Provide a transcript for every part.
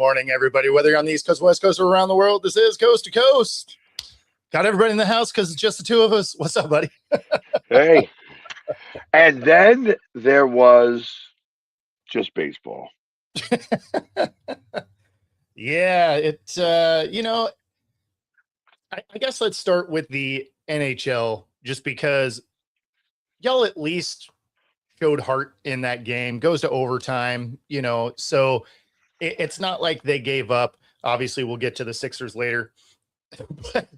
morning, everybody. Whether you're on the East Coast, West Coast, or around the world, this is Coast to Coast. Got everybody in the house because it's just the two of us. What's up, buddy? Hey. And then there was just baseball. Yeah, I guess let's start with the NHL just because y'all at least showed heart in that game. Goes to overtime, so it's not like they gave up. Obviously, we'll get to the Sixers later, but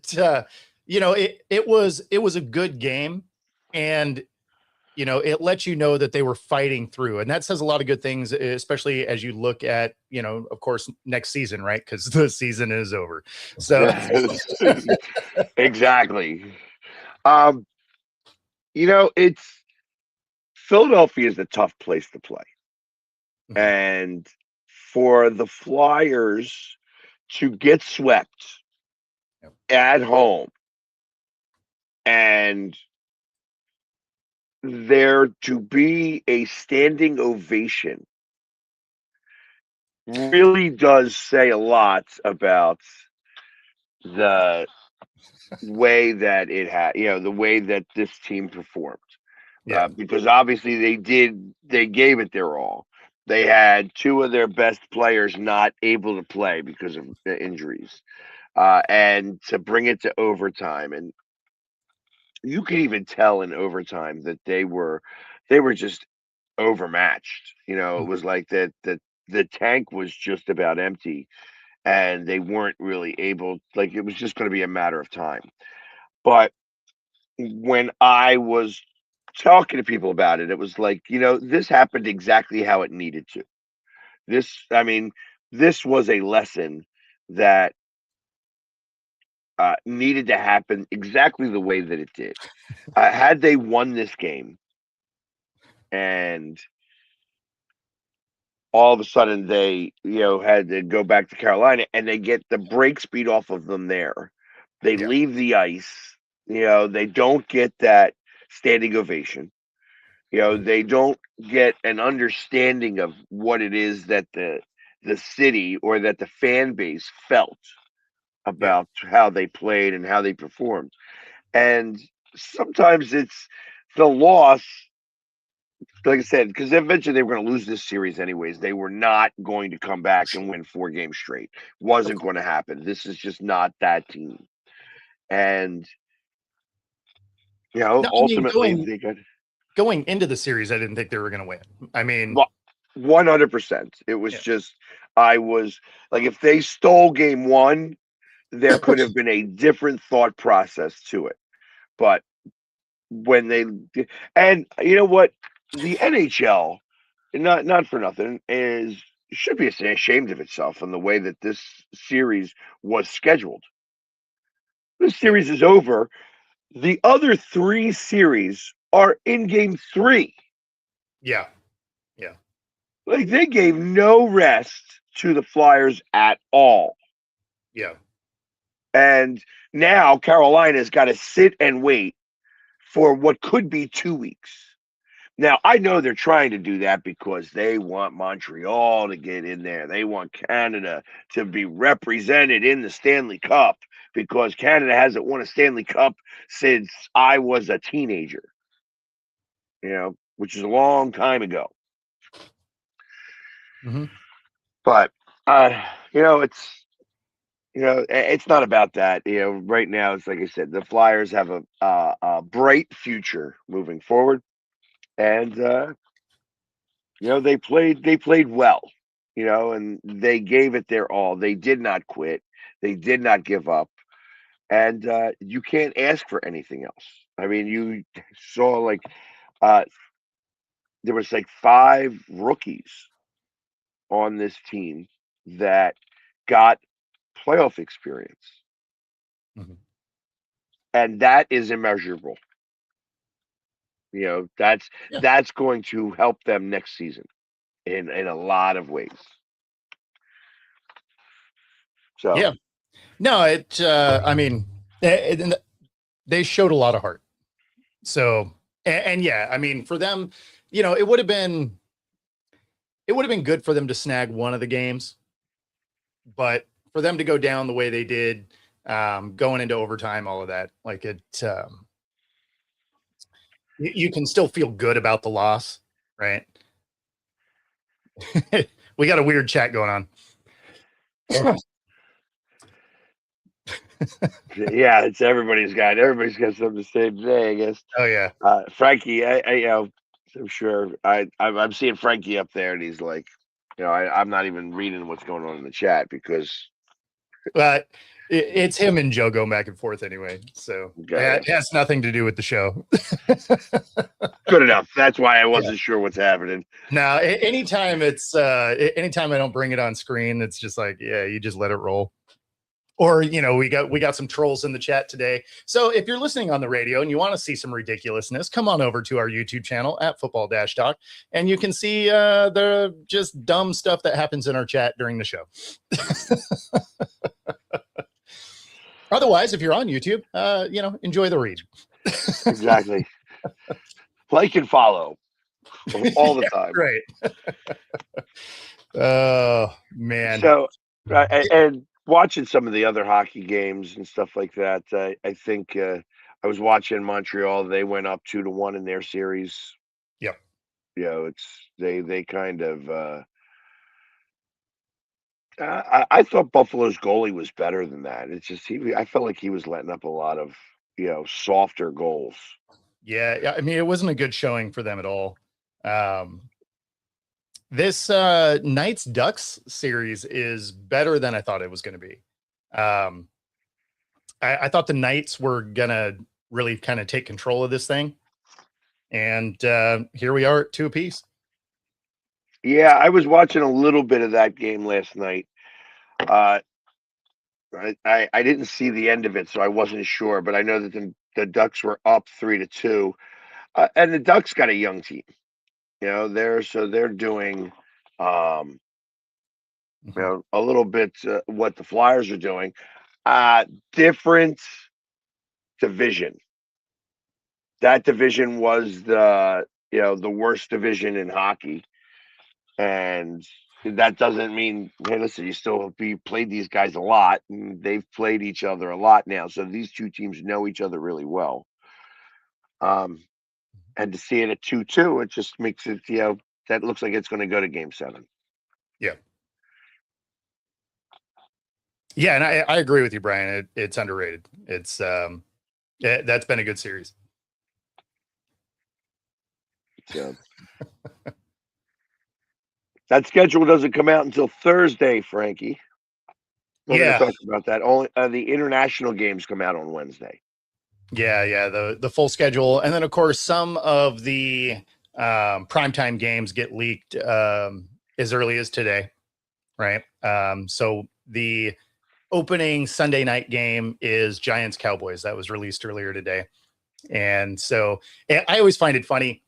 it was a good game, and it lets you know that they were fighting through, and that says a lot of good things, especially as you look at of course, next season, right? Because the season is over. So Exactly. It's Philadelphia is a tough place to play. And for the Flyers to get swept at home and there to be a standing ovation really does say a lot about the way that it had, the way that this team performed. Because obviously they gave it their all. They had two of their best players not able to play because of the injuries, and to bring it to overtime, and you could even tell in overtime that they were just overmatched. It was like that the tank was just about empty, and they weren't really able. Like, it was just going to be a matter of time. But when I was talking to people about it, it was like, this happened exactly how it needed to. This was a lesson that needed to happen exactly the way that it did. Had they won this game and all of a sudden they, had to go back to Carolina and they get the brakes beat off of them there, they leave the ice, they don't get that standing ovation. They don't get an understanding of what it is that the city or that the fan base felt about how they played and how they performed. And sometimes it's the loss, like I said, because eventually they were going to lose this series anyways. They were not going to come back and win 4 games straight. Wasn't going to happen. This is just not that team. And, No, ultimately they got... Going into the series, I didn't think they were going to win. 100%. It was just, I was like, if they stole game 1, there could have been a different thought process to it. But when they did, and you know what, the NHL, not for nothing, should be ashamed of itself in the way that this series was scheduled. This series is over. The other 3 series are in game 3. Yeah. Like, they gave no rest to the Flyers at all. Yeah. And now Carolina's got to sit and wait for what could be 2 weeks. Now, I know they're trying to do that because they want Montreal to get in there. They want Canada to be represented in the Stanley Cup because Canada hasn't won a Stanley Cup since I was a teenager, which is a long time ago. But, it's not about that. Right now, it's like I said, the Flyers have a bright future moving forward. And, they played well, and they gave it their all. They did not quit. They did not give up. And you can't ask for anything else. I mean, you saw there was 5 rookies on this team that got playoff experience. And that is immeasurable. That's going to help them next season in a lot of ways. So no, they showed a lot of heart. So, and for them, it would have been good for them to snag one of the games, but for them to go down the way they did, going into overtime, all of that, like it, you can still feel good about the loss, right? We got a weird chat going on. Yeah, it's everybody's got something to say today, I guess. Oh yeah. Frankie, I'm sure I'm seeing Frankie up there, and he's like, I'm not even reading what's going on in the chat because But it's him and Joe going back and forth anyway. So it has nothing to do with the show. Good enough. That's why I wasn't sure what's happening. Now, anytime anytime I don't bring it on screen, it's just like, yeah, you just let it roll. Or, we got some trolls in the chat today. So if you're listening on the radio and you want to see some ridiculousness, come on over to our YouTube channel at Football Talk, and you can see the just dumb stuff that happens in our chat during the show. Otherwise, if you're on YouTube, enjoy the read. Exactly. Like and follow all the time. Right. Oh, man. So, and watching some of the other hockey games and stuff like that, I think I was watching Montreal. They went up 2-1 in their series. Yep. They kind of. I thought Buffalo's goalie was better than that. It's just I felt like he was letting up a lot of softer goals. Yeah, I mean, it wasn't a good showing for them at all. This Knights Ducks series is better than I thought it was going to be. I thought the Knights were going to really kind of take control of this thing. And here we are at 2 apiece. Yeah, I was watching a little bit of that game last night. I didn't see the end of it, so I wasn't sure, but I know that the Ducks were up 3-2. And the Ducks got a young team. They're doing a little bit what the Flyers are doing. Different division. That division was the worst division in hockey. And that doesn't mean, hey, listen, you played these guys a lot, and they've played each other a lot now. So these two teams know each other really well. And to see it at 2-2, it just makes it, that looks like it's going to go to Game 7. Yeah. Yeah, and I agree with you, Brian. It's underrated. It's that's been a good series. So that schedule doesn't come out until Thursday, Frankie. We're going to talk about that. Only the international games come out on Wednesday. Yeah, the full schedule, and then of course some of the primetime games get leaked as early as today, right? So the opening Sunday night game is Giants Cowboys. That was released earlier today, and so I always find it funny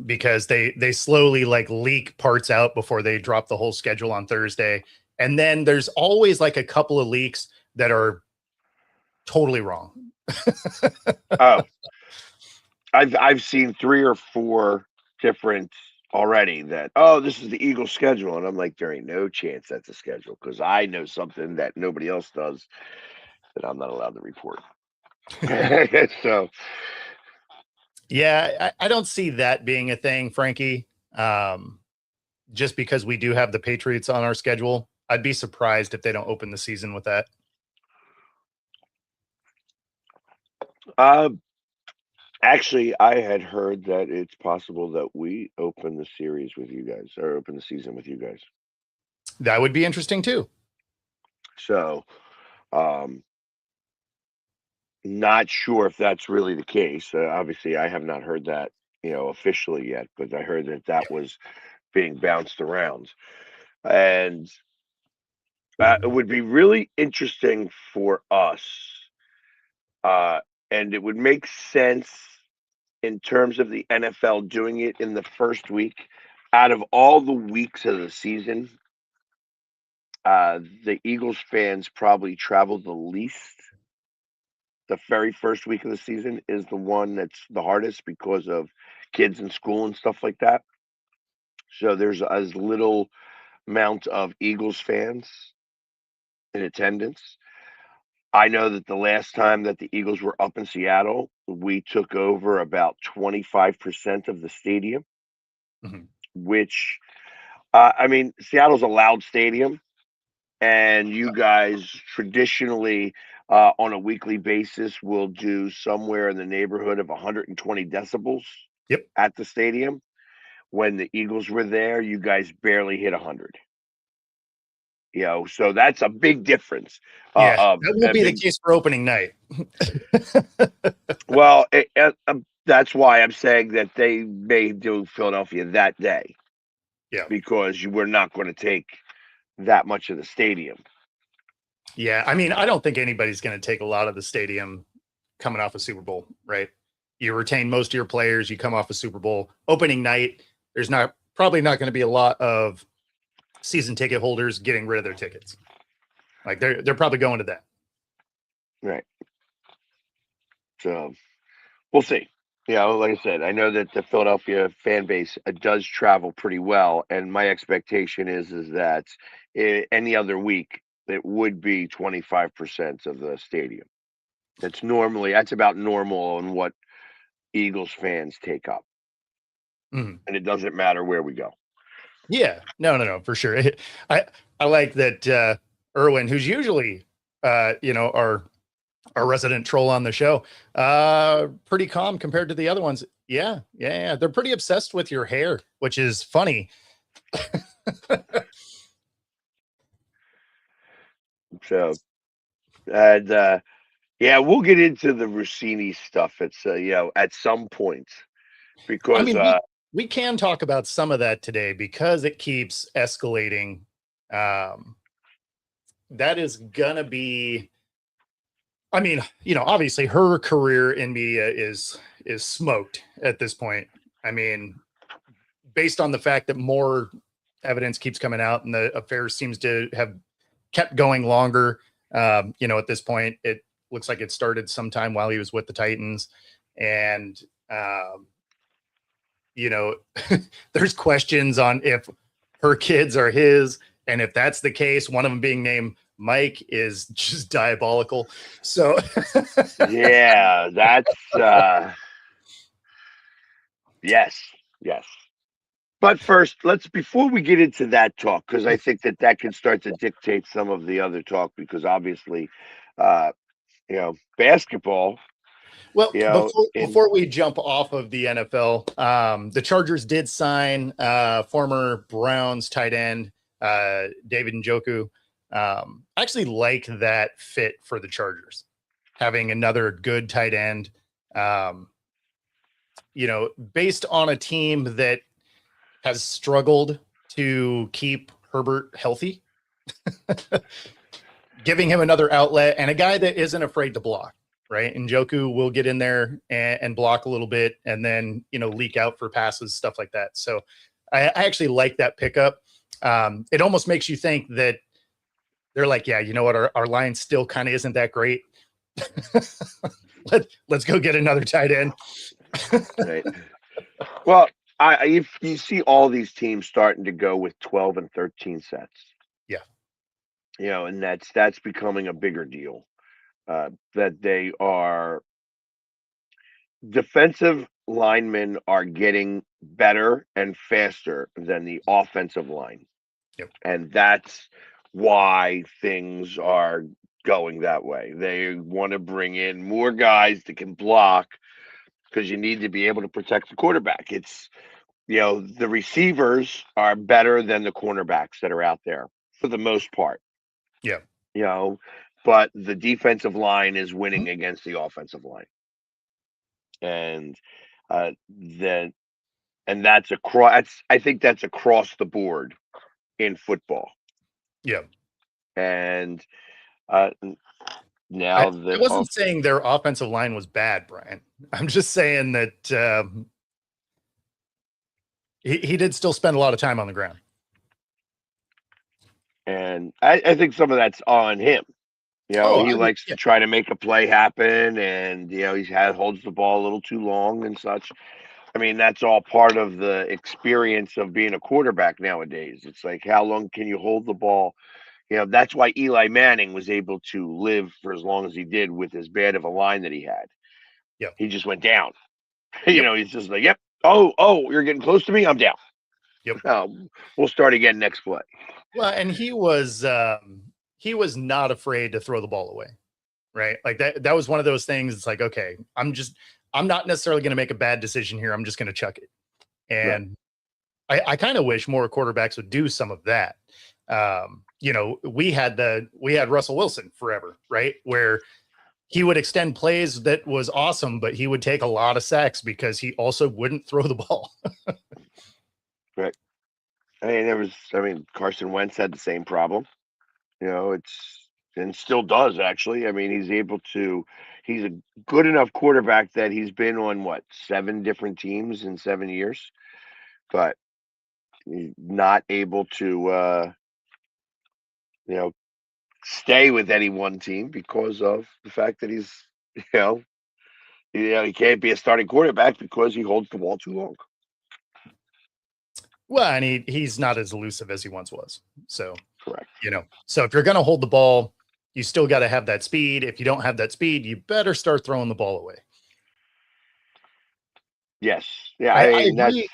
because they slowly like leak parts out before they drop the whole schedule on Thursday, and then there's always like a couple of leaks that are totally wrong. Oh, I've seen 3 or 4 different already that, this is the Eagles schedule, and I'm like, there ain't no chance that's a schedule because I know something that nobody else does that I'm not allowed to report. So yeah, I don't see that being a thing, Frankie. Just because we do have the Patriots on our schedule, I'd be surprised if they don't open the season with that. Actually, I had heard that it's possible that we open the series with you guys, or open the season with you guys. That would be interesting too. So, not sure if that's really the case. Obviously, I have not heard that, officially yet, but I heard that was being bounced around, and it would be really interesting for us, and it would make sense in terms of the NFL doing it in the first week. Out of all the weeks of the season, the Eagles fans probably travel the least. The very first week of the season is the one that's the hardest because of kids in school and stuff like that. So there's as little amount of Eagles fans in attendance. I know that the last time that the Eagles were up in Seattle, we took over about 25% of the stadium, Mhm. which, I mean, Seattle's a loud stadium, and you guys traditionally, on a weekly basis, will do somewhere in the neighborhood of 120 decibels Yep. at the stadium. When the Eagles were there, you guys barely hit 100. So that's a big difference. Yeah, Of that will a be the big case for opening night. Well, that's why I'm saying that they may do Philadelphia that day Yeah. because you were not going to take that much of the stadium. Yeah. I mean, I don't think anybody's going to take a lot of the stadium coming off a Super Bowl, right? You retain most of your players, you come off a Super Bowl. Opening night, there's probably not going to be a lot of season ticket holders getting rid of their tickets. Like they're probably going to that. Right. So we'll see. Like I said, I know that the Philadelphia fan base does travel pretty well, and my expectation is that any other week it would be 25% of the stadium. That's about normal on what Eagles fans take up, Mhm. and it doesn't matter where we go. Yeah, no, for sure. I like that Erwin, who's usually our resident troll on the show, pretty calm compared to the other ones. Yeah. They're pretty obsessed with your hair, which is funny. So, and yeah, we'll get into the Rossini stuff. It's at some point I because mean, we can talk about some of that today because it keeps escalating. That is gonna be, I mean, obviously her career in media is smoked at this point. I mean, based on the fact that more evidence keeps coming out and the affair seems to have kept going longer. At this point, it looks like it started sometime while he was with the Titans. And, you know, there's questions on if her kids are his. And if that's the case, one of them being named Mike is just diabolical. So, yeah, that's yes. But first, before we get into that talk, because I think that can start to dictate some of the other talk, because obviously, uh, basketball. well, In before we jump off of the NFL, the Chargers did sign former Browns tight end David Njoku. I actually like that fit for the Chargers, having another good tight end. Um, Based on a team that has struggled to keep Herbert healthy, giving him another outlet and a guy that isn't afraid to block. Right. And Njoku will get in there and block a little bit and then, leak out for passes, stuff like that. So I actually like that pickup. It almost makes you think that they're like, yeah, you know what? Our line still kind of isn't that great. Let's go get another tight end. right. Well, if you see all these teams starting to go with 12 and 13 sets. Yeah. And that's becoming a bigger deal. That they are defensive linemen are getting better and faster than the offensive line. Yep. And that's why things are going that way. They want to bring in more guys that can block because you need to be able to protect the quarterback. It's, the receivers are better than the cornerbacks that are out there for the most part. Yeah. But the defensive line is winning against the offensive line. And that's I think that's across the board in football. Yeah. And now I wasn't saying their offensive line was bad, Brian. I'm just saying that he did still spend a lot of time on the ground. And I think some of that's on him. He likes to try to make a play happen, and he holds the ball a little too long and such. I mean, that's all part of the experience of being a quarterback nowadays. It's like, how long can you hold the ball That's why Eli Manning was able to live for as long as he did with as bad of a line that he had. Yep. He just went down. Yep. He's just like, yep. Oh, you're getting close to me. I'm down. Yep. We'll start again next play. Well, and he was not afraid to throw the ball away, right? Like that was one of those things. It's like, okay, I'm not necessarily going to make a bad decision here. I'm just going to chuck it. And right. I kind of wish more quarterbacks would do some of that. We had Russell Wilson forever, right? Where he would extend plays that was awesome, but he would take a lot of sacks because he also wouldn't throw the ball. Right. Carson Wentz had the same problem. And still does, actually. He's a good enough quarterback that he's been on 7 different teams in 7 years, but he's not able to stay with any one team because of the fact that he can't be a starting quarterback because he holds the ball too long. Well, and he's not as elusive as he once was. So, correct. So if you're going to hold the ball, you still got to have that speed. If you don't have that speed, you better start throwing the ball away. Yes. Yeah. I agree.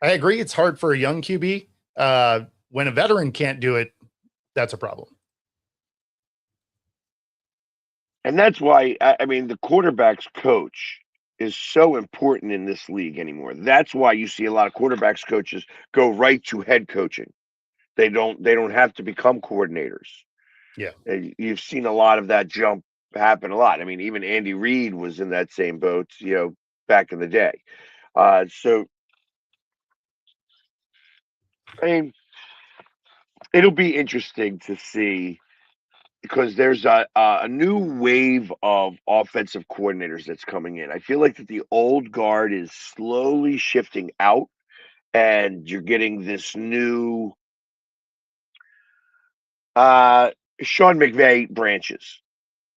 I agree. It's hard for a young QB. When a veteran can't do it, that's a problem. And that's why, the quarterback's coach is so important in this league anymore. That's why you see a lot of quarterbacks coaches go right to head coaching. They don't have to become coordinators. Yeah. You've seen a lot of that jump happen a lot. Even Andy Reid was in that same boat, back in the day. It'll be interesting to see, because there's a new wave of offensive coordinators that's coming in. I feel like that the old guard is slowly shifting out, and you're getting this new Sean McVay branches,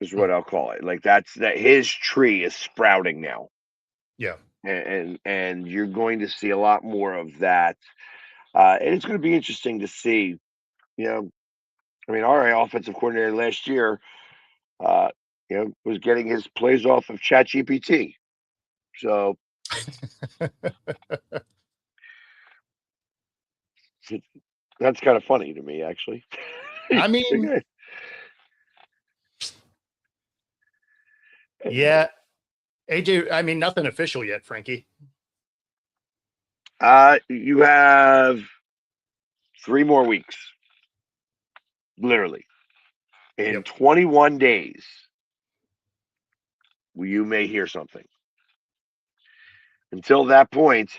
is what I'll call it. Like that his tree is sprouting now. Yeah. And you're going to see a lot more of that. And it's going to be interesting to see, our offensive coordinator last year, was getting his plays off of ChatGPT. So that's kind of funny to me, actually. Yeah. AJ, nothing official yet, Frankie. You have 3 more weeks, literally. In 21 days, you may hear something. Until that point,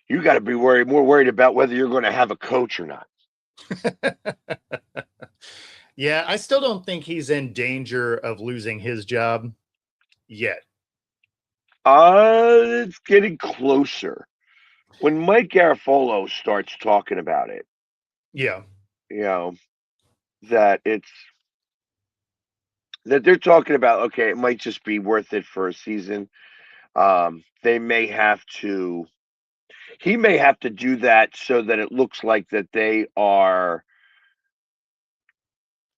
you got to be more worried about whether you're going to have a coach or not. Yeah, I still don't think he's in danger of losing his job yet. It's getting closer. When Mike Garafolo starts talking about it, yeah, that they're talking about, okay, it might just be worth it for a season. He may have to do that so that it looks like that they are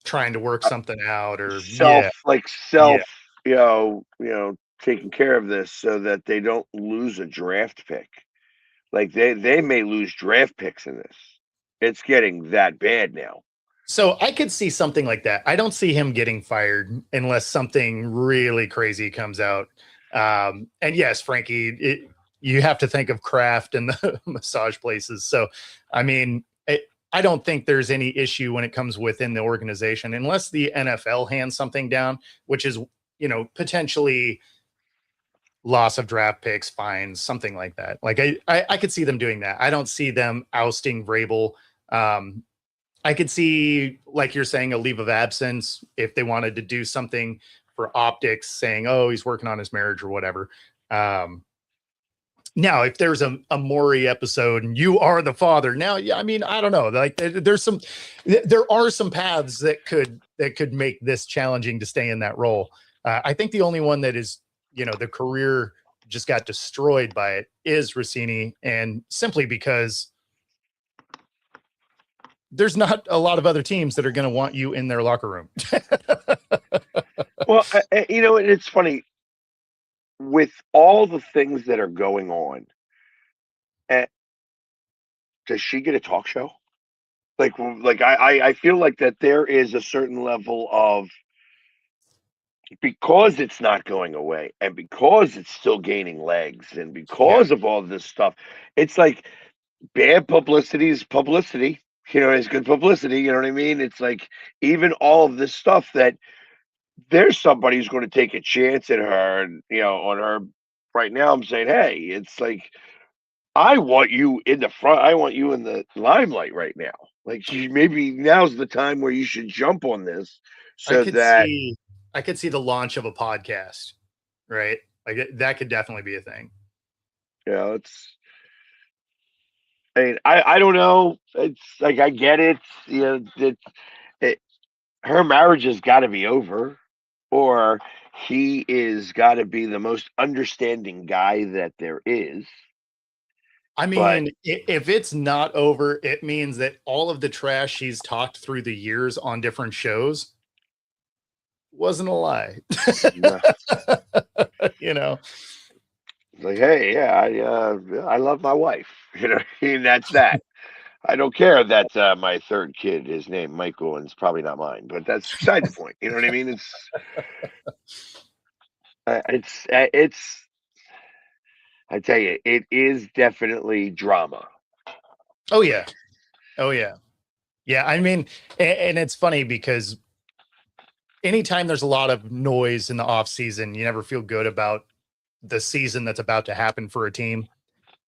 trying to work something out, or taking care of this so that they don't lose a draft pick. Like they may lose draft picks in this. It's getting that bad now. So I could see something like that. I don't see him getting fired unless something really crazy comes out. And yes, Frankie, you have to think of Kraft and the massage places. So, I don't think there's any issue when it comes within the organization, unless the NFL hands something down, which is, potentially loss of draft picks, fines, something like that. Like I could see them doing that. I don't see them ousting Vrabel. I could see, like you're saying, a leave of absence if they wanted to do something for optics, saying, oh, he's working on his marriage or whatever. Now, if there's a Maury episode and you are the father, now, yeah, I don't know. Like there are some paths that could make this challenging to stay in that role. I think the only one that is, the career just got destroyed by it is Rossini, and simply because there's not a lot of other teams that are going to want you in their locker room. Well, it's funny with all the things that are going on. Does she get a talk show? I feel like that there is a certain level of, because it's not going away and because it's still gaining legs and because of all this stuff, it's like bad publicity is publicity. It's good publicity. You know what I mean? It's like even all of this stuff that there's somebody who's going to take a chance at her and, on her right now. I'm saying, hey, it's like, I want you in the front. I want you in the limelight right now. Like maybe now's the time where you should jump on this so that I could see the launch of a podcast, right? Like that could definitely be a thing. Yeah, I don't know. It's like I get it. Her marriage has got to be over, or he is got to be the most understanding guy that there is. I mean, if it's not over, it means that all of the trash she's talked through the years on different shows wasn't a lie. Like, hey, yeah, I love my wife. That's that. I don't care that my third kid is named Michael and it's probably not mine, but that's beside the point. You know what I mean? It's. I tell you, it is definitely drama. Oh yeah. Yeah. I mean, and it's funny because anytime there's a lot of noise in the off season, you never feel good about the season that's about to happen for a team.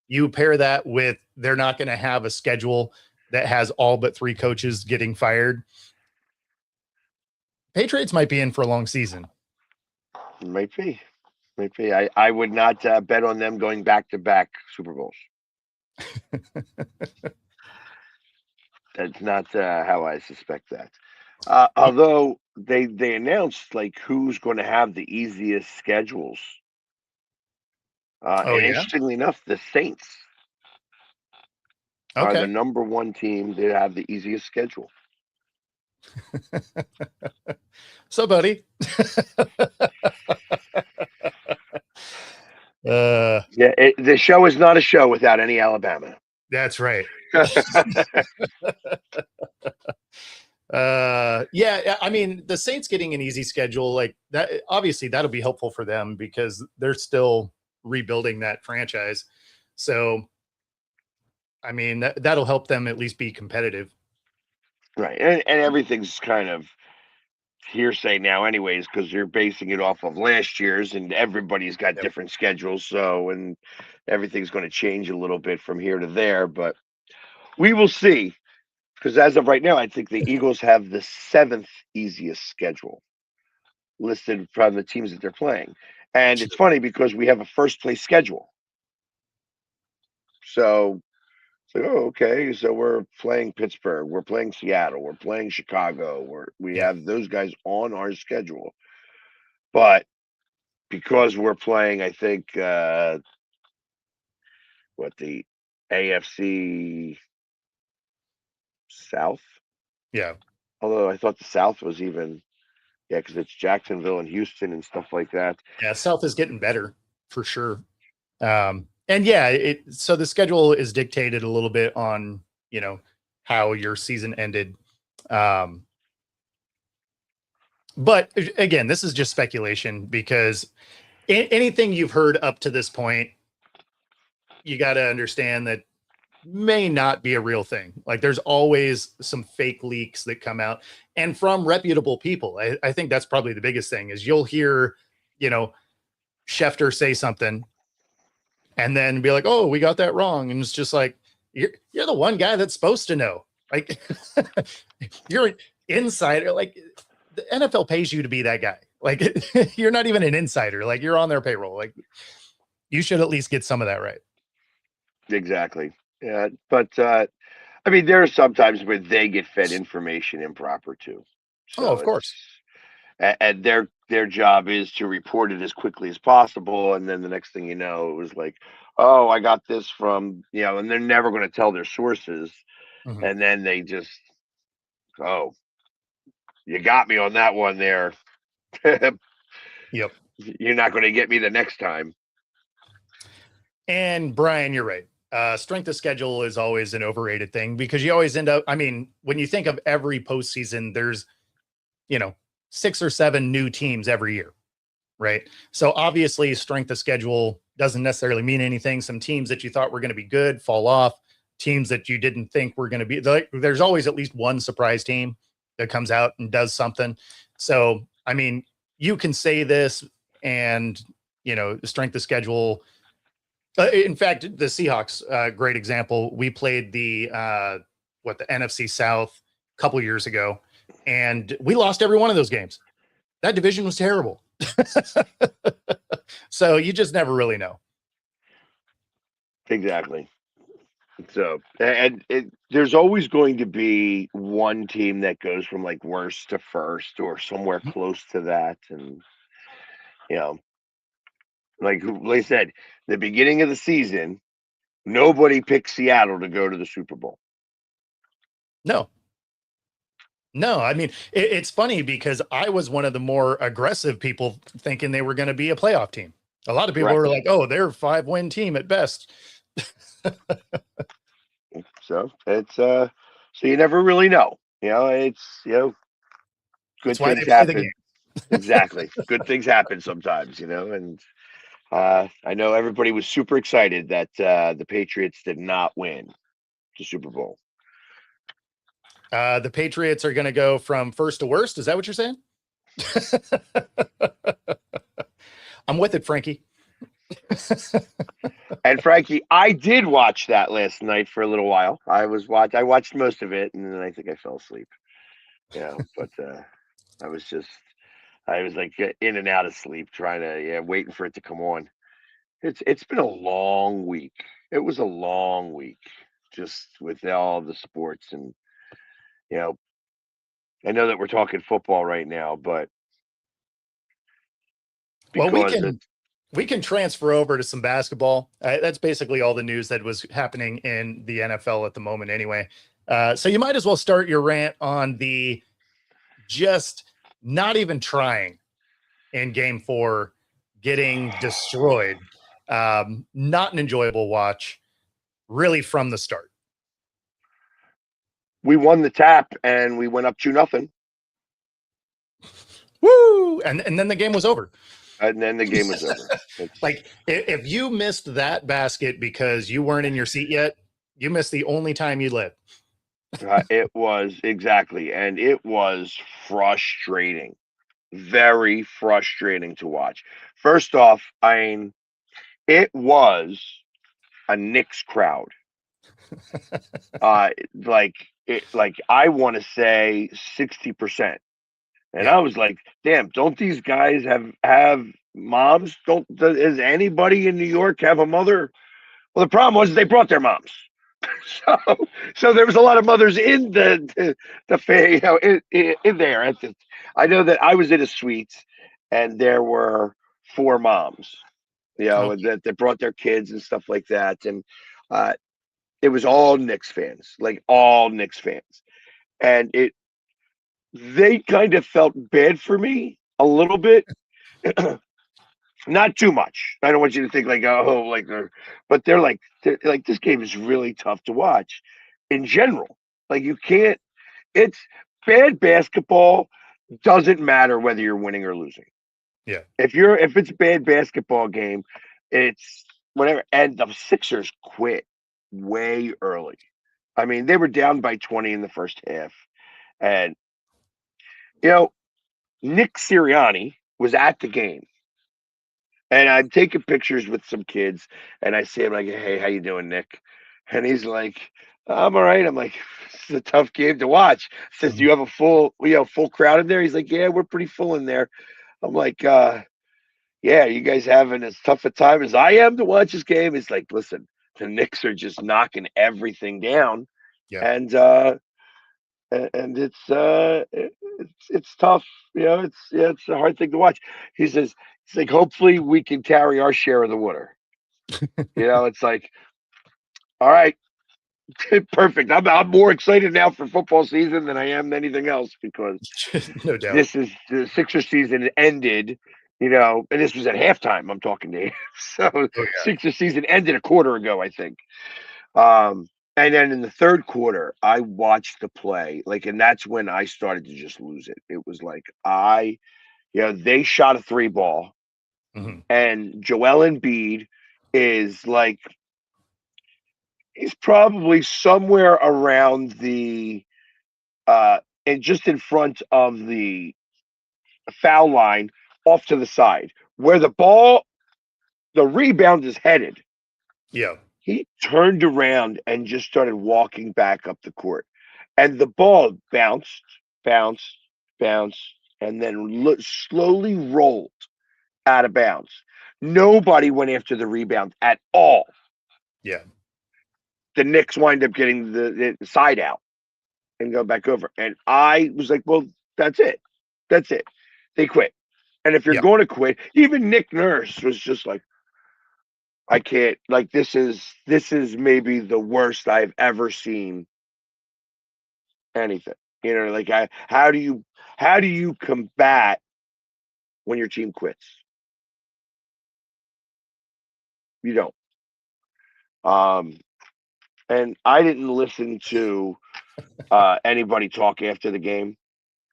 You pair that with they're not going to have a schedule that has all but 3 coaches getting fired. Patriots might be in for a long season. Might be. I would not bet on them going back-to-back Super Bowls. That's not how I suspect that. Although they announced like who's going to have the easiest schedules. And interestingly enough, the Saints are the number 1 team that have the easiest schedule. So, buddy. The show is not a show without any Alabama. That's right. Yeah, I mean, the Saints getting an easy schedule like that, obviously that'll be helpful for them because they're still rebuilding that franchise. So, I mean, that'll help them at least be competitive. Right. And everything's kind of hearsay now anyways, because you're basing it off of last year's and everybody's got different schedules. So, and everything's going to change a little bit from here to there, but we will see. Because as of right now, I think the Eagles have the 7th easiest schedule listed from the teams that they're playing. And it's funny because we have a first place schedule. So, okay, so we're playing Pittsburgh, we're playing Seattle, we're playing Chicago, we have those guys on our schedule. But because we're playing, I think, the AFC South? Yeah. Although I thought the South was even, because it's Jacksonville and Houston and stuff like that. Yeah, South is getting better for sure. And yeah, so the schedule is dictated a little bit on, how your season ended. But again, this is just speculation because anything you've heard up to this point, you got to understand that may not be a real thing. Like there's always some fake leaks that come out and from reputable people. I think that's probably the biggest thing is you'll hear, Schefter say something and then be like, oh, we got that wrong. And it's just like, you're the one guy that's supposed to know. Like you're an insider. Like the NFL pays you to be that guy. Like you're not even an insider. Like you're on their payroll. Like you should at least get some of that right. Exactly. Yeah. But I mean, there are sometimes where they get fed information improper too. So of course. And their job is to report it as quickly as possible. And then the next thing you know, it was like, oh, I got this from, and they're never going to tell their sources. Mm-hmm. And then they just oh, you got me on that one there. Yep. You're not going to get me the next time. And Brian, you're right. Strength of schedule is always an overrated thing because you always end up, I mean, when you think of every postseason, there's, 6 or 7 new teams every year, right? So obviously strength of schedule doesn't necessarily mean anything. Some teams that you thought were going to be good fall off. Teams that you didn't think were going to be, there's always at least one surprise team that comes out and does something. So, I mean, you can say this and, the strength of schedule. In fact, the Seahawks, great example. We played the NFC South a couple years ago, and we lost every one of those games. That division was terrible. So you just never really know. Exactly. So, and there's always going to be one team that goes from like worst to first or somewhere close to that. And, like I said, the beginning of the season, nobody picked Seattle to go to the Super Bowl. No. I mean, it's funny because I was one of the more aggressive people thinking they were going to be a playoff team. A lot of people were like, oh, they're a 5-win team at best. So it's so you never really know. It's good things happen. Exactly. Good things happen sometimes, and I know everybody was super excited that the Patriots did not win the Super Bowl. The Patriots are going to go from first to worst. Is that what you're saying? I'm with it, Frankie. And Frankie, I did watch that last night for a little while. I watched most of it, and then I think I fell asleep. But I was like in and out of sleep, trying to waiting for it to come on. It's been a long week. It was a long week, just with all the sports, and I know that we're talking football right now, but well, we can transfer over to some basketball. That's basically all the news that was happening in the NFL at the moment, anyway. So you might as well start your rant on the just not even trying in Game 4, getting destroyed. Not an enjoyable watch, really, from the start. We won the tap and we went up 2-0. Woo! And then the game was over. And then the game was over. Like, if you missed that basket because you weren't in your seat yet, you missed the only time you lived. It was exactly. And it was frustrating. Very frustrating to watch. First off, it was a Knicks crowd. Like I want to say 60%. And I was like, damn, don't these guys have moms? Does anybody in New York have a mother? Well, the problem was they brought their moms. So there was a lot of mothers in the in there. I know that I was in a suite and there were 4 moms, that brought their kids and stuff like that. And it was all Knicks fans, like all Knicks fans. And they kind of felt bad for me a little bit. Not too much. I don't want you to think like, but they're like, this game is really tough to watch in general. Like it's bad basketball. Doesn't matter whether you're winning or losing. Yeah. If it's a bad basketball game, it's whatever. And the Sixers quit way early. I mean, they were down by 20 in the first half. And, Nick Sirianni was at the game. And I'm taking pictures with some kids. And I say, I'm like, hey, how you doing, Nick? And he's like, I'm all right. I'm like, this is a tough game to watch. Says, do you have a full crowd in there? He's like, yeah, we're pretty full in there. I'm like, yeah, you guys having as tough a time as I am to watch this game? It's like, listen, the Knicks are just knocking everything down. Yeah. And it's tough. It's a hard thing to watch. He says, it's like, hopefully we can carry our share of the water. It's like, all right, Perfect. I'm more excited now for football season than I am anything else because No doubt. this is the Sixers season ended, and this was at halftime. I'm talking to you. So Oh yeah. Sixers season ended a quarter ago, I think. And then in the third quarter, I watched the play, and that's when I started to just lose it. It was like they shot a three ball, Mhm. and Joel Embiid is like he's probably somewhere around the and just in front of the foul line off to the side where the rebound is headed. Yeah. He turned around and just started walking back up the court. And the ball bounced, bounced, bounced, and then slowly rolled out of bounds. Nobody went after the rebound at all. Yeah. The Knicks wind up getting the side out and go back over. And I was like, well, that's it. That's it. They quit. And if you're Yeah. going to quit, even Nick Nurse was just like, I can't. Like this is maybe the worst I've ever seen anything. How do you combat when your team quits? You don't. Um, and I didn't listen to anybody talk after the game.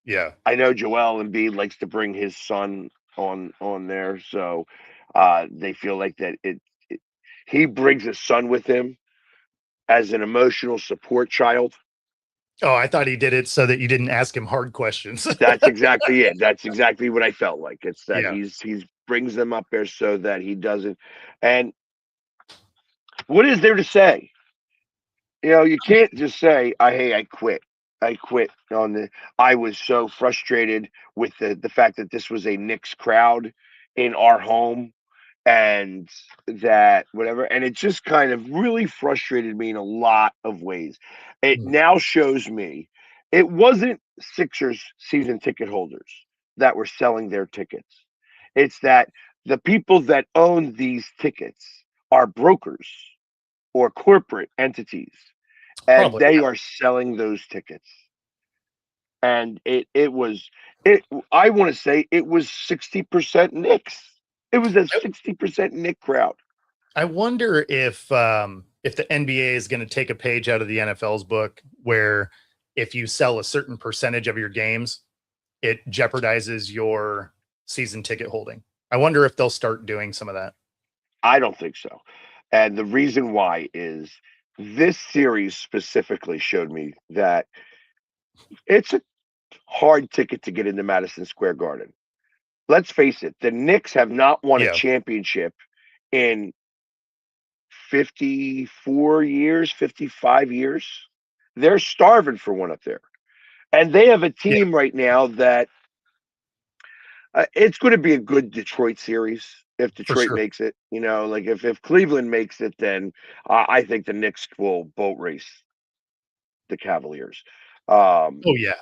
Yeah. I know Joel Embiid likes to bring his son on there, so they feel like that he brings his son with him as an emotional support child. Oh, I thought he did it so that you didn't ask him hard questions. That's exactly it. That's exactly what I felt like. It's that Yeah. he's brings them up there so that he doesn't. And what is there to say? You can't just say, Hey, I quit. I quit on the. I was so frustrated with the fact that this was a Knicks crowd in our home, and that whatever. And it just kind of really frustrated me in a lot of ways. It Mhm. now shows me it wasn't Sixers season ticket holders that were selling their tickets. It's that the people that own these tickets are brokers or corporate entities, and Probably. they are selling those tickets. And it was it. I want to say it was 60% Knicks. It was a 60% Nick crowd. I wonder if the NBA is going to take a page out of the NFL's book where if you sell a certain percentage of your games, it jeopardizes your season ticket holding. I wonder if they'll start doing some of that. I don't think so. And the reason why is this series specifically showed me that it's a hard ticket to get into Madison Square Garden. Let's face it, the Knicks have not won a Yeah. championship in 54 years, 55 years. They're starving for one up there. And they have a Yeah. team right now that it's going to be a good Detroit series if For Detroit sure. makes it. If Cleveland makes it, then I think the Knicks will boat race the Cavaliers. Oh yeah.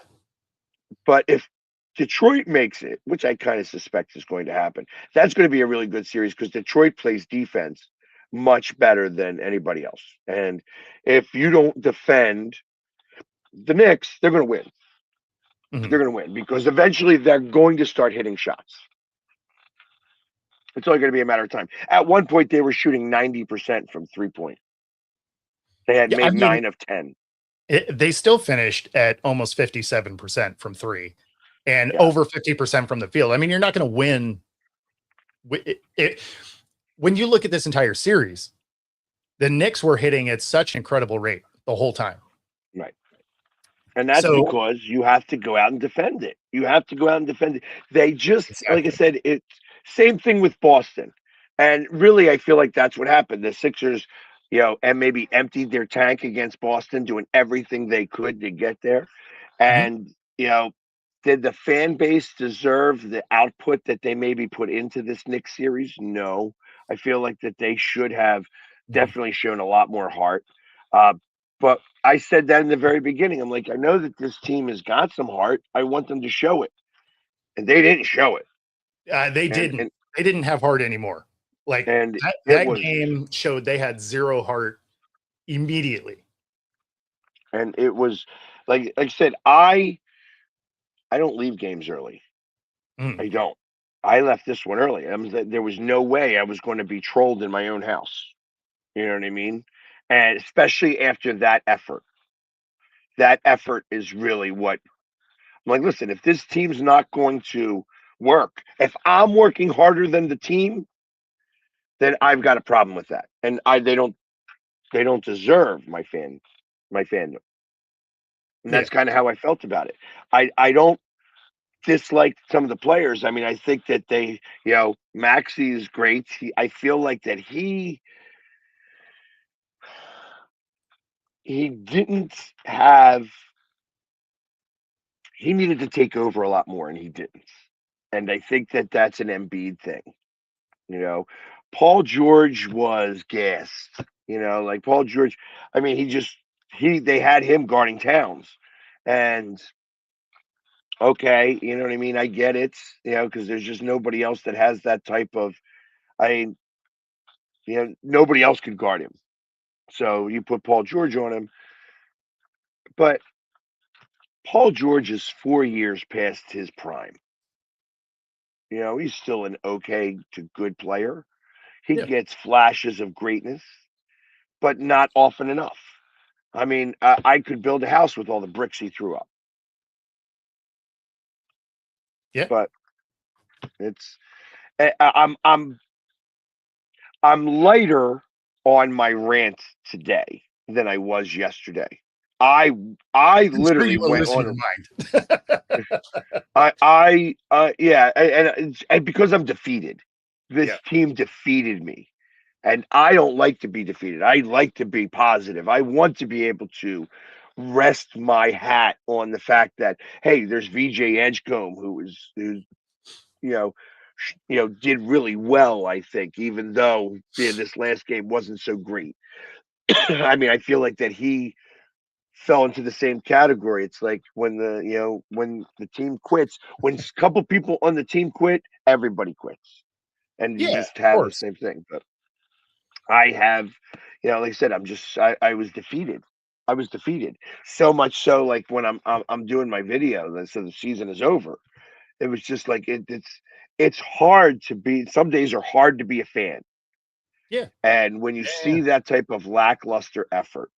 But if Detroit makes it, which I kind of suspect is going to happen, that's going to be a really good series because Detroit plays defense much better than anybody else. And if you don't defend the Knicks, they're going to win. Mhm. They're going to win because eventually they're going to start hitting shots. It's only going to be a matter of time. At one point, they were shooting 90% from 3 point. They had Yeah. I made mean, 9 of 10. they still finished at almost 57% from three and Yeah. over 50% from the field. I mean, you're not going to win. When you look at this entire series, the Knicks were hitting at such an incredible rate the whole time. Right. And that's So because you have to go out and defend it. You have to go out and defend it. They just, like I exactly. said, it's same thing with Boston. And really, I feel like that's what happened. The Sixers, and maybe emptied their tank against Boston, doing everything they could to get there. Mhm. And, did the fan base deserve the output that they maybe put into this Knicks series? No. I feel like that they should have Mhm. definitely shown a lot more heart. Uh, but I said that in the very beginning. I'm like, I know that this team has got some heart. I want them to show it. And they didn't show it. They And didn't. and They didn't have heart anymore. Like and that, it that was game showed they had zero heart immediately. And it was like I said, I don't leave games early. I Mm. don't. I left this one early. There was no way I was going to be trolled in my own house. You know what I mean? And especially after that effort. That effort is really what I'm like. Listen, if this team's not going to work, if I'm working harder than the team, then I've got a problem with that. And they don't deserve my fandom. And Yeah. that's kind of how I felt about it. I don't dislike some of the players. I mean, I think that Maxi is great. I feel like that he didn't have he needed to take over a lot more, and he didn't. And I think that that's an Embiid thing. You know, Paul George was gassed. Like Paul George. I mean, they had him guarding Towns, and okay, you know what I mean. I get it. Because there's just nobody else that has that type of. I nobody else could guard him. So you put Paul George on him, but Paul George is 4 years past his prime. He's still an okay to good player. He Yeah. gets flashes of greatness, but not often enough. I mean, I could build a house with all the bricks he threw up, Yeah. but it's I'm lighter on my rant today than I was yesterday. I I'm sure literally you will went lose on. your mind. Yeah, and because I'm defeated, this Yeah. team defeated me, and I don't like to be defeated. I like to be positive. I want to be able to rest my hat on the fact that hey, there's VJ Edgecombe who's you know did really well. I think even though this last game wasn't so great. I mean, I feel like that he fell into the same category. It's like when the team quits, when a couple people on the team quit, everybody quits, and you Yeah. just Of have the course. same thing. But I have, like I said, I was defeated. I was defeated so much so like when I'm doing my video, so the season is over. It was just like it's hard to be. Some days are hard to be a fan, Yeah. and when you Yeah. see that type of lackluster effort,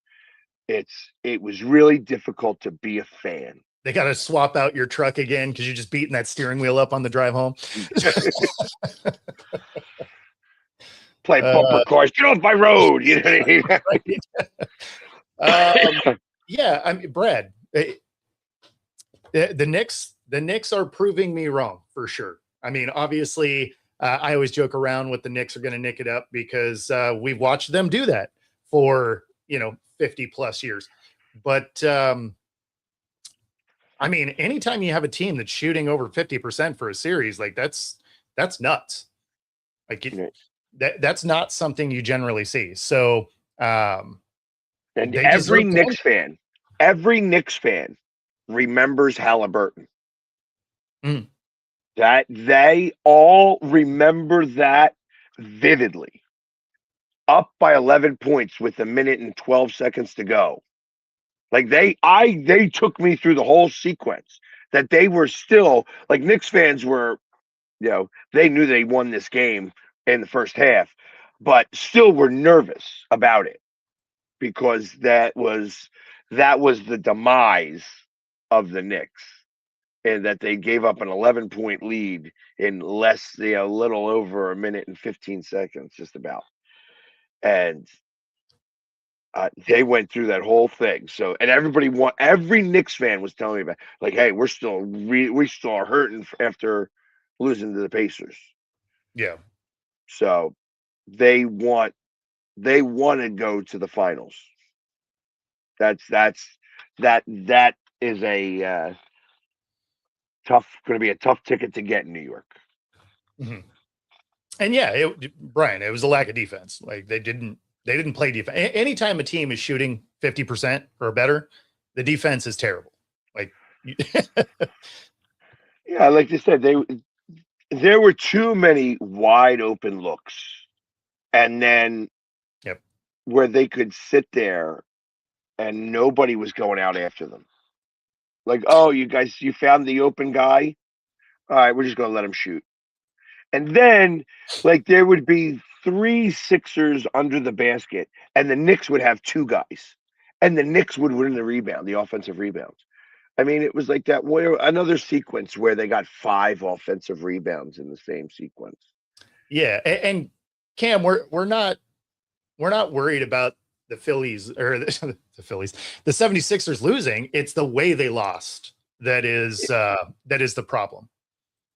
it was really difficult to be a fan. They got to swap out your truck again because you're just beating that steering wheel up on the drive home. Play bumper cars. Get off my road. You know what I mean? Yeah, I mean, Brad, the Knicks are proving me wrong for sure. I mean, obviously, I always joke around with the Knicks are going to nick it up because we've watched them do that for 50 plus years. But I mean, anytime you have a team that's shooting over 50% for a series, like that's nuts. Like that's not something you generally see. So and they deserve every Knicks fan remembers Halliburton. Mm. That they all remember that vividly. Up by 11 points with a minute and 12 seconds to go. Like they took me through the whole sequence. That they were still like Knicks fans were, they knew they won this game in the first half, but still were nervous about it because that was the demise of the Knicks, and that they gave up an 11-point lead in less, a little over a minute and 15 seconds, just about. And they went through that whole thing. So, and every Knicks fan was telling me about, like, hey, we still are hurting after losing to the Pacers. Yeah. So they want to go to the finals. That is a going to be a tough ticket to get in New York. Mm-hmm. And yeah, Brian, it was a lack of defense. Like they didn't play defense. Anytime a team is shooting 50% or better, the defense is terrible. Like, yeah, like you said, there were too many wide open looks, and then yep. where they could sit there and nobody was going out after them. Like, oh, you guys, you found the open guy. All right, we're just going to let him shoot. And then, like, there would be 3 Sixers under the basket, and the Knicks would have 2 guys, and the Knicks would win the rebound, the offensive rebounds. I mean, it was like that. Where another sequence where they got 5 offensive rebounds in the same sequence. Yeah, and Cam, we're not worried about the Phillies or the Phillies, the 76ers losing. It's the way they lost that is the problem.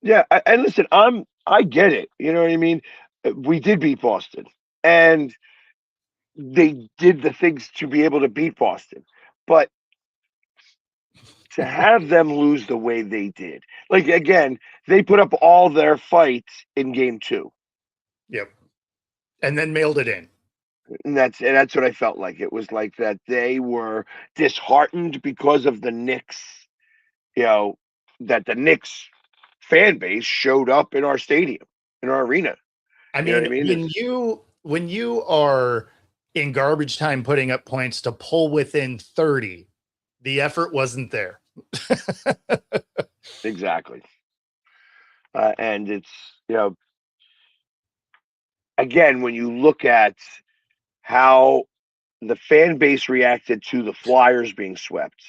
Yeah, and listen, I get it. You know what I mean? We did beat Boston, and they did the things to be able to beat Boston, but to have them lose the way they did, like again, they put up all their fights in game 2. Yep, and then mailed it in. And that's what I felt like. It was like that they were disheartened because of the Knicks, that the Knicks fan base showed up in our stadium, in our arena. I You know mean, what I mean? when you are in garbage time putting up points to pull within 30, the effort wasn't there. Exactly. And it's, again, when you look at how the fan base reacted to the Flyers being swept,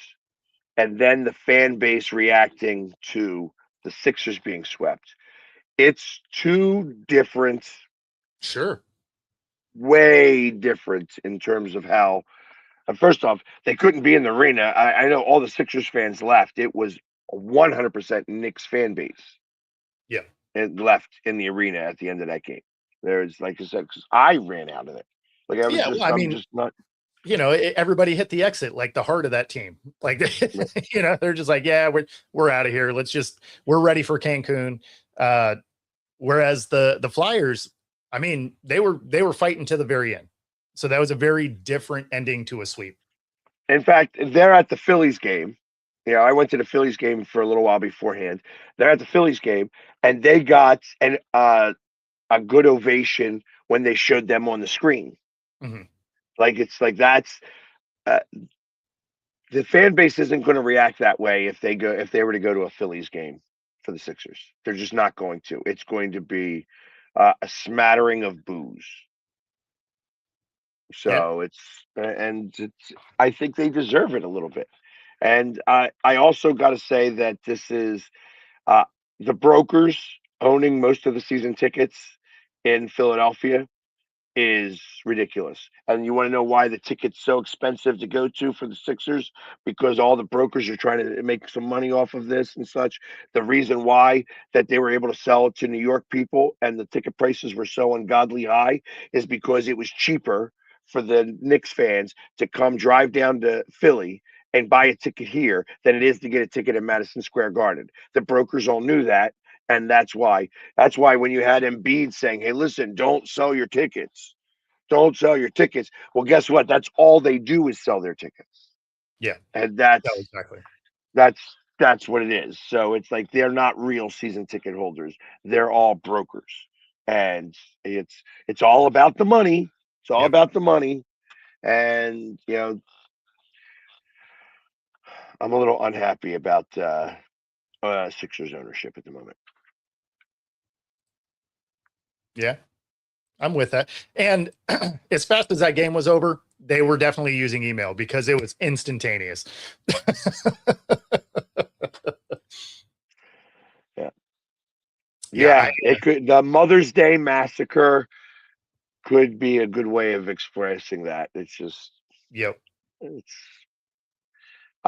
and then the fan base reacting to the Sixers being swept, it's 2 different, Sure. way different in terms of how. First off, they couldn't be in the arena. I know all the Sixers fans left. It was 100% Knicks fan base. Yeah. And left in the arena at the end of that game. There's, like I said, because I ran out of it. Like I was Yeah, just, well, I I'm mean, just not. Everybody hit the exit, like the heart of that team. Like, they're just like, yeah, we're out of here. We're ready for Cancun. Whereas the Flyers, I mean, they were fighting to the very end. So that was a very different ending to a sweep. In fact, they're at the Phillies game. I went to the Phillies game for a little while beforehand. They're at the Phillies game, and they got a good ovation when they showed them on the screen. Mm-hmm. Like it's like that's the fan base isn't going to react that way if they were to go to a Phillies game for the Sixers. They're just not going to. It's going to be a smattering of boos. So I think they deserve it a little bit. And I also got to say that this is uh, the brokers owning most of the season tickets in Philadelphia is ridiculous. And you want to know why the ticket's so expensive to go to for the Sixers? Because all the brokers are trying to make some money off of this and such. The reason why that they were able to sell it to New York people and the ticket prices were so ungodly high is because it was cheaper for the Knicks fans to come drive down to Philly and buy a ticket here than it is to get a ticket at Madison Square Garden. The brokers all knew that. And that's why when you had Embiid saying, "Hey, listen, don't sell your tickets. Don't sell your tickets." Well, guess what? That's all they do is sell their tickets. Yeah. And Exactly. that's what it is. So it's like they're not real season ticket holders. They're all brokers. And it's all about the money. It's all about the money. And I'm a little unhappy about Sixers ownership at the moment. Yeah, I'm with that. And as fast as that game was over, they were definitely using email because it was instantaneous. Yeah, it could. The Mother's Day massacre could be a good way of expressing that. It's just, it's.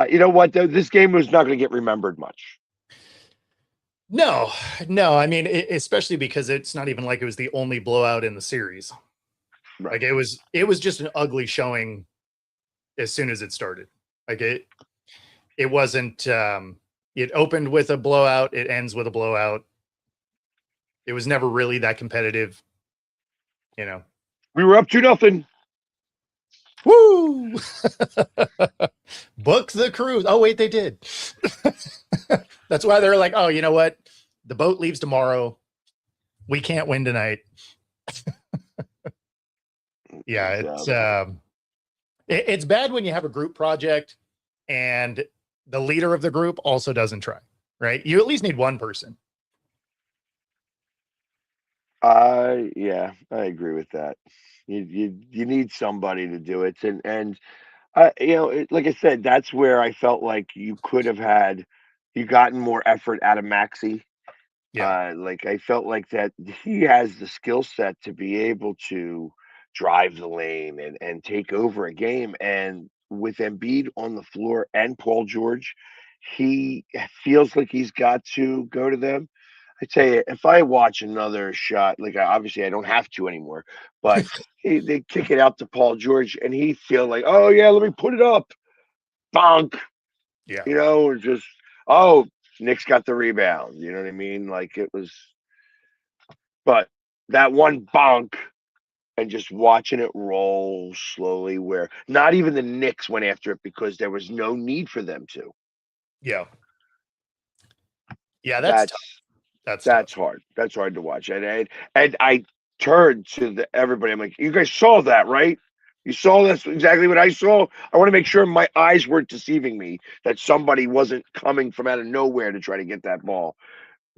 You know what? This game was not going to get remembered much. No. I mean, especially because it's not even like it was the only blowout in the series. Right. Like it was just an ugly showing as soon as it started. Like it wasn't. It opened with a blowout. It ends with a blowout. It was never really that competitive. We were up 2-0. Woo! Book the cruise. Oh, wait, they did. That's why they're like, oh, you know what? The boat leaves tomorrow. We can't win tonight. Yeah, it's It's bad when you have a group project and the leader of the group also doesn't try, right? You at least need one person. Yeah, I agree with that. You need somebody to do it, and like I said, that's where I felt like you gotten more effort out of Maxi. Yeah. Like I felt like that he has the skill set to be able to drive the lane and take over a game. And with Embiid on the floor and Paul George, he feels like he's got to go to them. I tell you, if I watch another shot, like obviously I don't have to anymore, but they kick it out to Paul George, and he feel like, oh yeah, let me put it up, bonk, Yeah. or just oh, Nick's got the rebound. You know what I mean? Like it was, but that one bonk and just watching it roll slowly, where not even the Knicks went after it because there was no need for them to. Yeah. Yeah. That's tough. That's That's tough. that's hard. That's hard to watch. And I turned to everybody. I'm like, you guys saw that, right? You saw that's exactly what I saw. I want to make sure my eyes weren't deceiving me, that somebody wasn't coming from out of nowhere to try to get that ball.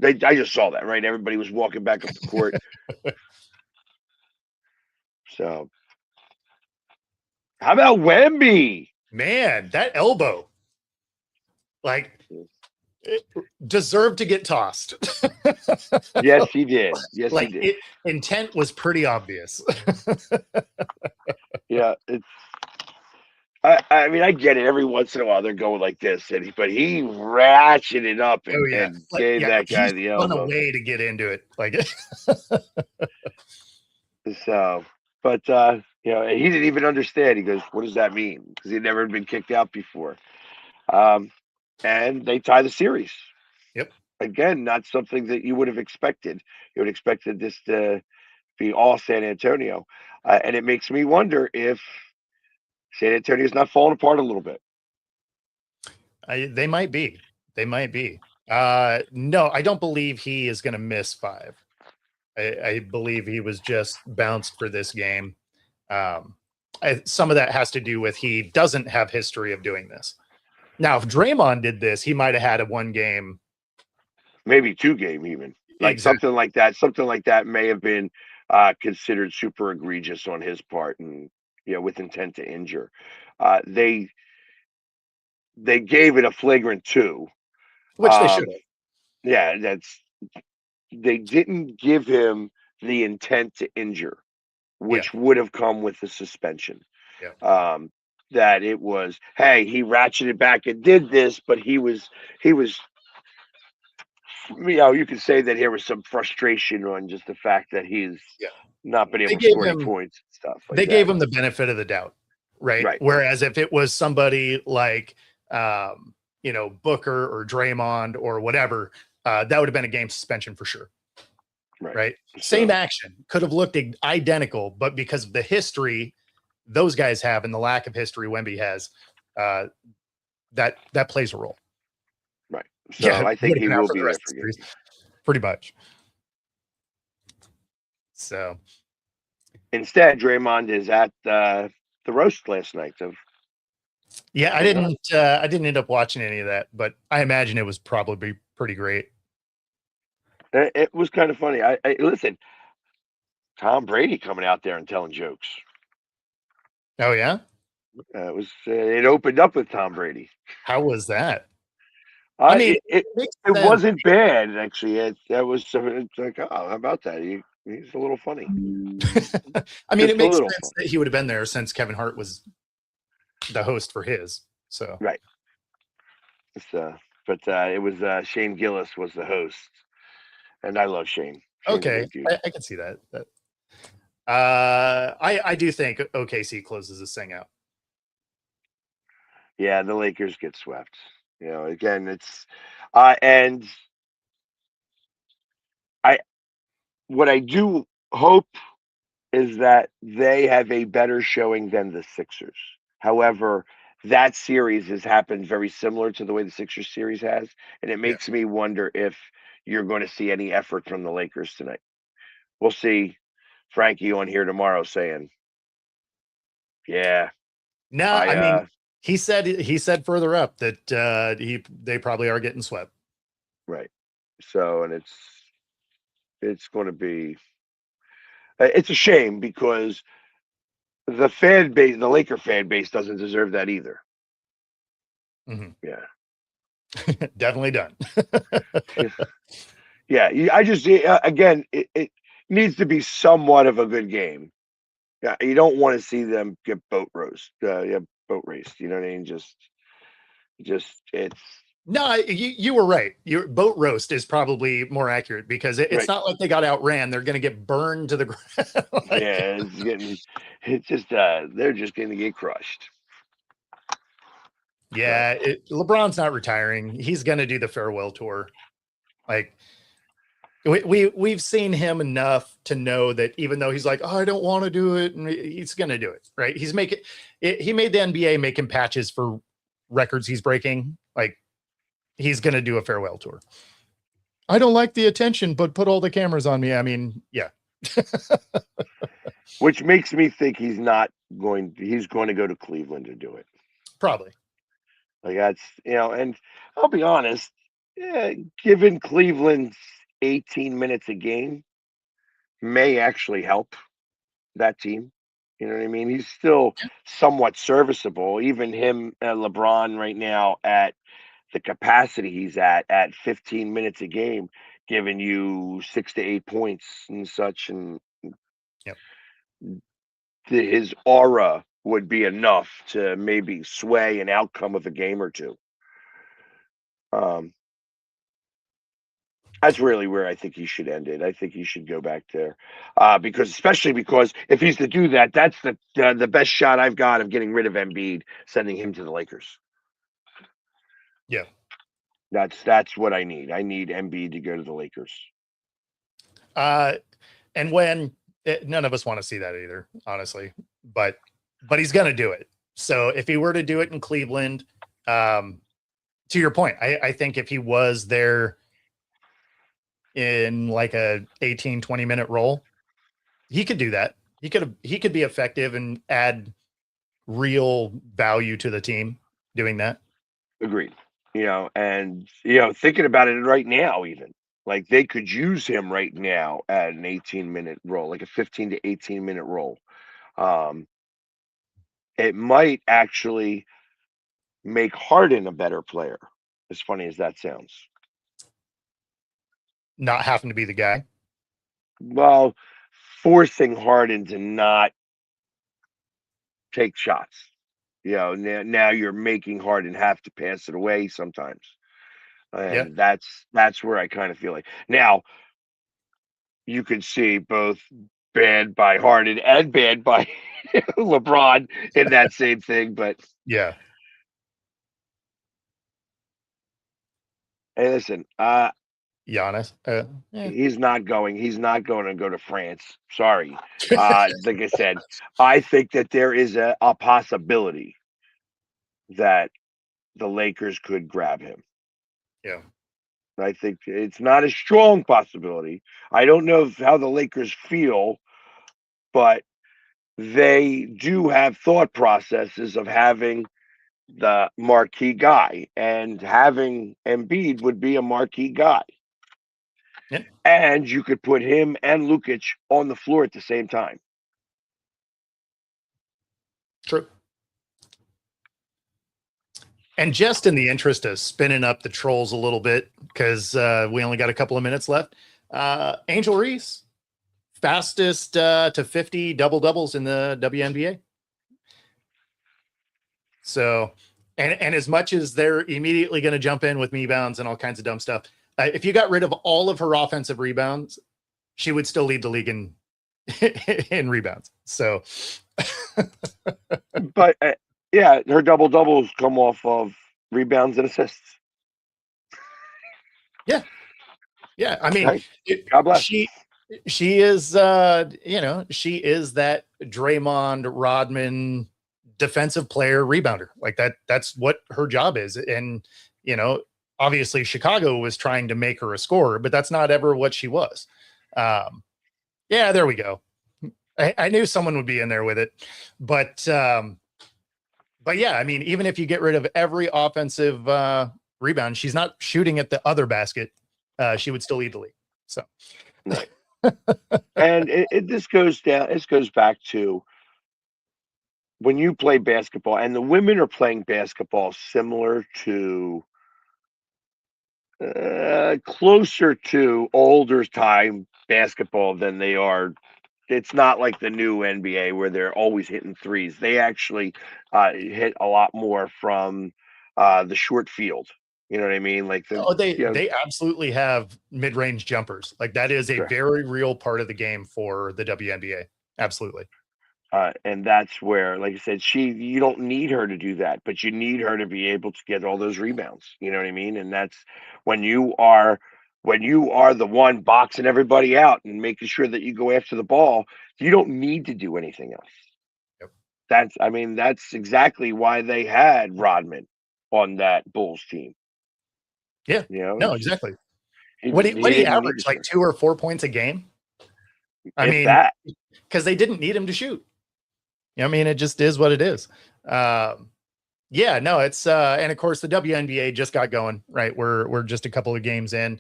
I just saw that, right? Everybody was walking back up the court. So, how about Wemby? Man, that elbow, like, it deserved to get tossed. Yes, he did. Yes, he Like, did. intent was pretty obvious. Yeah, I mean, I get it. Every once in a while, they're going like this, but he ratcheted it up Oh yeah, and like gave yeah, that he guy the spun elbow. away to get into it. Like, So, but he didn't even understand. He goes, "What does that mean?" Because he'd never been kicked out before. Um, and they tie the series. yep. Again, not something that you would have expected. You would have expected this to be all San Antonio, and it makes me wonder if San Antonio's not falling apart a little bit. They might be. They might be. No, I don't believe he is going to miss 5. I believe he was just bounced for this game. Some of that has to do with he doesn't have history of doing this. Now, if Draymond did this, he might have had a 1 game. Maybe 2 game even. Like Exactly. something like that. Something like that may have been considered super egregious on his part, and with intent to injure. They gave it a flagrant 2. Which they should Um, have. yeah, they didn't give him the intent to injure, Yeah. which would have come with the suspension. Yeah. That it was, hey, he ratcheted back and did this, but he was you could say that here was some frustration on just the fact that he's Yeah. not been They able to gave score any him points and stuff like they that. gave him the benefit of the doubt, right? Right, Whereas if it was somebody like Booker or Draymond or whatever, that would have been a game suspension for sure. right. Right? Same So action, could have looked identical, but because of the history those guys have and the lack of history Wemby has, that plays a role. right. So Yeah, I think would have he been out will for be the there rest of for the game series, 2. pretty much. So Instead, Draymond is at the roast last night of yeah, Kevin Hart. I didn't end up watching any of that, but I imagine it was probably pretty great. It was kind of funny. I listen, Tom Brady coming out there and telling jokes. Oh yeah? It opened up with Tom Brady. How was that? I mean, It makes it sense. wasn't bad actually. It's like, oh, how about that? He's a little funny, I mean, it just a makes little sense funny. that he would have been there since Kevin Hart was the host for his. So Right. But it was Shane Gillis was the host, and I love Shane. Shane's a okay, great dude. I can see that. I do think OKC closes this thing out. Yeah, the Lakers get swept. Again, it's and I what I do hope is that they have a better showing than the Sixers. However, that series has happened very similar to the way the Sixers series has, and it Yeah. makes me wonder if you're going to see any effort from the Lakers tonight. We'll see Frankie on here tomorrow saying, "Yeah, No, I mean, he said further up that they probably are getting swept. Right. So, and it's going to be, it's a shame because the fan base, the Laker fan base, doesn't deserve that either. Yeah. Definitely done. Yeah. I just, again, it needs to be somewhat of a good game. Yeah. You don't want to see them get boat raced. You know what I mean? Just it's No, you were right. Your boat roast is probably more accurate because it's right. not like they got outran. They're going to get burned to the ground. Yeah. It's just, they're just going to get crushed. Yeah. LeBron's not retiring. He's going to do the farewell tour. Like, we've seen him enough to know that even though he's like, oh, I don't want to do it, and he's going to do it, right? He made the NBA making patches for records he's breaking. Like, he's going to do a farewell tour. I don't like the attention, but put all the cameras on me. I mean, yeah. Which makes me think he's going to go to Cleveland to do it. Probably. Like that's, and I'll be honest, given Cleveland's 18 minutes a game may actually help that team. You know what I mean? He's still somewhat serviceable. Even him, LeBron, right now at the capacity he's at 15 minutes a game, giving you 6 to 8 points and such, and yep. his aura would be enough to maybe sway an outcome of a game or two. That's really where I think he should end it. I think he should go back there, especially because if he's to do that, that's the best shot I've got of getting rid of Embiid, sending him to the Lakers. Yeah, that's what I need. I need Embiid to go to the Lakers. And when none of us want to see that either, honestly, but he's going to do it. So if he were to do it in Cleveland, to your point, I think if he was there in like a 18, 20-minute role, he could do that. He could be effective and add real value to the team doing that. Agreed. And thinking about it right now, even like they could use him right now at an 18-minute role, like a 15 to 18-minute role. It might actually make Harden a better player, as funny as that sounds. Not having to be the guy. Well, forcing Harden to not take shots. Now you're making Harden have to pass it away sometimes. And that's where I kind of feel like. Now, you could see both banned by Harden and banned by LeBron in that same thing, but yeah. Hey, listen, Giannis. he's not going to go to France. Sorry. Like I said, I think that there is a possibility that the Lakers could grab him. Yeah. I think it's not a strong possibility. I don't know how the Lakers feel, but they do have thought processes of having the marquee guy, and having Embiid would be a marquee guy. Yeah. And you could put him and Lukic on the floor at the same time. True. And just in the interest of spinning up the trolls a little bit, because we only got a couple of minutes left, Angel Reese, fastest to 50 double-doubles in the WNBA. So, and as much as they're immediately going to jump in with rebounds and all kinds of dumb stuff, if you got rid of all of her offensive rebounds, she would still lead the league in rebounds. So, but yeah, her double doubles come off of rebounds and assists. Yeah. I mean, God bless. She is, she is that Draymond Rodman defensive player rebounder. Like that's what her job is. And, obviously Chicago was trying to make her a scorer, but that's not ever what she was. Yeah, there we go. I knew someone would be in there with it, but But yeah, I mean, even if you get rid of every offensive rebound, she's not shooting at the other basket. She would still lead the league. So, Right. And this goes down. This goes back to when you play basketball, and the women are playing basketball similar to closer to older time basketball than they are. It's not like the new NBA where they're always hitting threes. They actually hit a lot more from the short field. You know what I mean? Like they absolutely have mid-range jumpers. Like that is a very real part of the game for the WNBA. Absolutely. And that's where, like I said, you don't need her to do that, but you need her to be able to get all those rebounds. You know what I mean? And that's when you are the one boxing everybody out and making sure that you go after the ball, you don't need to do anything else. Yep. That's exactly why they had Rodman on that Bulls team. Yeah. You know? No, exactly. What do you average? Like 2 or 4 points a game? I mean, because they didn't need him to shoot. I mean, it just is what it is. Yeah, no, it's and of course the WNBA just got going, right? We're just a couple of games in.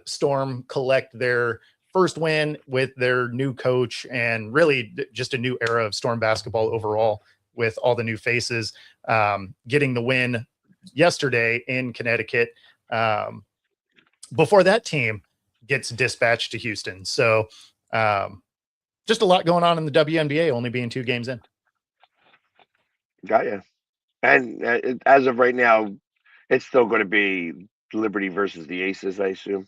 Storm collect their first win with their new coach, and really just a new era of Storm basketball overall with all the new faces. Getting the win yesterday in Connecticut. Before that team gets dispatched to Houston. So just a lot going on in the WNBA, only being 2 games in. Got you. And as of right now, it's still going to be Liberty versus the Aces, I assume.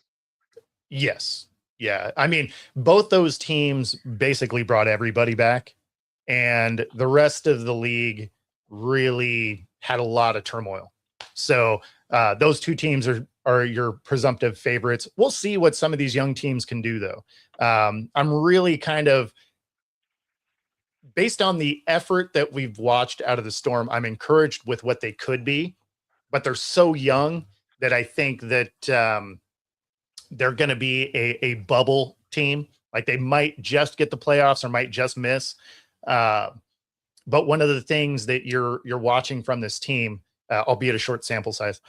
Yes. Yeah. I mean, both those teams basically brought everybody back, and the rest of the league really had a lot of turmoil. So those 2 teams are your presumptive favorites. We'll see what some of these young teams can do, though. I'm really kind of, based on the effort that we've watched out of the Storm, I'm encouraged with what they could be, but they're so young that I think that they're going to be a bubble team. Like they might just get the playoffs or might just miss. But one of the things that you're watching from this team, albeit a short sample size,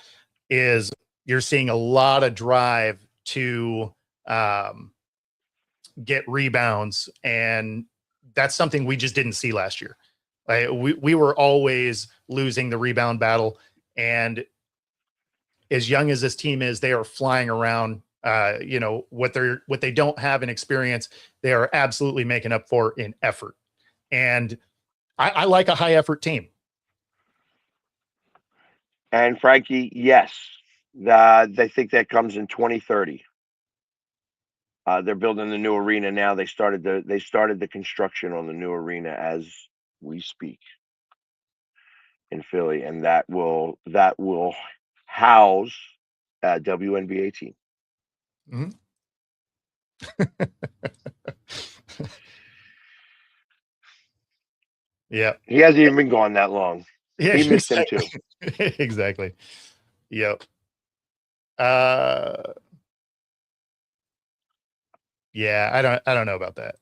is you're seeing a lot of drive to get rebounds, and that's something we just didn't see last year. We were always losing the rebound battle, and as young as this team is, they are flying around. What they don't have in experience, they are absolutely making up for in effort. And I like a high effort team. And Frankie, yes, they think that comes in 2030. They're building the new arena now. They started the construction on the new arena as we speak in Philly, and that will house a WNBA team. Mm-hmm. Yeah, he hasn't even been gone that long. Yeah, he missed him too. Exactly. Yep. Yeah, I don't know about that.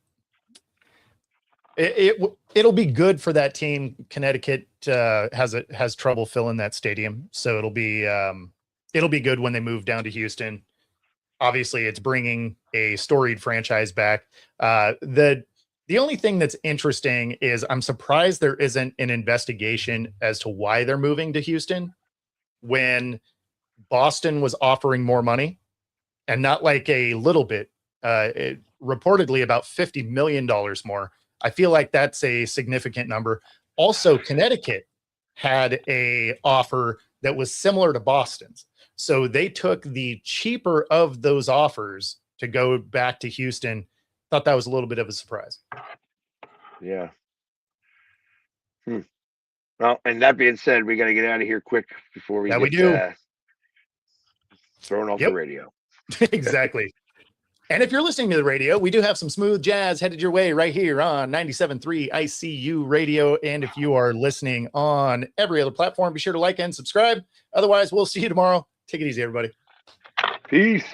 It'll be good for that team. Connecticut has trouble filling that stadium, so it'll be good when they move down to Houston. Obviously, it's bringing a storied franchise back. The only thing that's interesting is I'm surprised there isn't an investigation as to why they're moving to Houston when Boston was offering more money, and not like a little bit. Reportedly about $50 million more. I feel like that's a significant number. Also, Connecticut had a offer that was similar to Boston's. So they took the cheaper of those offers to go back to Houston. Thought that was a little bit of a surprise. Yeah. Well, and that being said, we got to get out of here quick before we get thrown off the radio. Exactly. And if you're listening to the radio, we do have some smooth jazz headed your way right here on 97.3 ICU radio. And if you are listening on every other platform, be sure to like and subscribe. Otherwise, we'll see you tomorrow. Take it easy, everybody. Peace.